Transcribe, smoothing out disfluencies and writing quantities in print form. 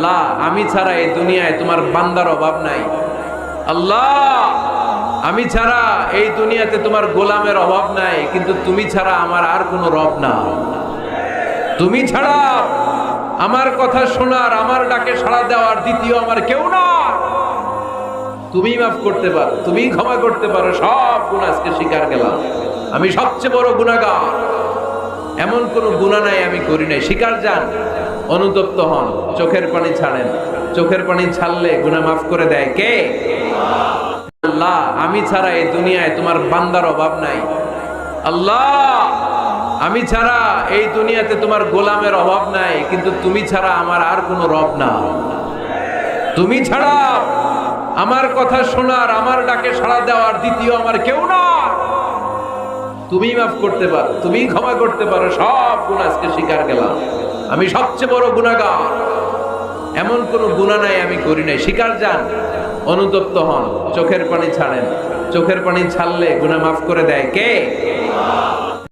আল্লাহ আমি ছাড়া এই দুনিয়ায় তোমার বান্দার অভাব নাই। আল্লাহ আমি ছাড়া এই দুনিয়াতে তোমার গোলামের অভাব নাই, কিন্তু তুমি ছাড়া আমার আর কোনো রব না। তুমি ছাড়া আমার কথা শোনার, আমার ডাকে সাড়া দেওয়ার দ্বিতীয় আমার কেউ না। তুমি মাফ করতে পারো, তুমি ক্ষমা করতে পারো। সব গুনাহ আজকে স্বীকার গেলাম, আমি সবচেয়ে বড় গুনাহগার। এমন কোনো গুনাহ নাই আমি করি নাই। স্বীকার যান, অনুতপ্ত হন, চোখের পানি ছাড়েন। চোখের পানি ছাড়লে গুনাহ মাফ করে দেয় কে? আল্লাহ আমি ছাড়া এই দুনিয়ায় তোমার বান্দার অভাব নাই। আল্লাহ আমি ছাড়া এই দুনিয়াতে তোমার গোলামের অভাব নাই, কিন্তু তুমি ছাড়া আমার আর কোনো রব না। তুমি ছাড়া আমার কথা শোনার, আমার ডাকে সাড়া দেওয়ার দ্বিতীয় আমার কেউ না। তুমি মাফ করতে পারো, তুমি ক্ষমা করতে পারো। সব গুনাহ আজকে স্বীকার গেলাম, আমি সবচেয়ে বড় গুনাহগার। এমন কোনো গুনাহ নাই আমি করি নাই। স্বীকার যান, অনুতপ্ত হন, চোখের পানি ছাড়েন। চোখের পানি ছাড়লে গুনাহ মাফ করে দেয় কে?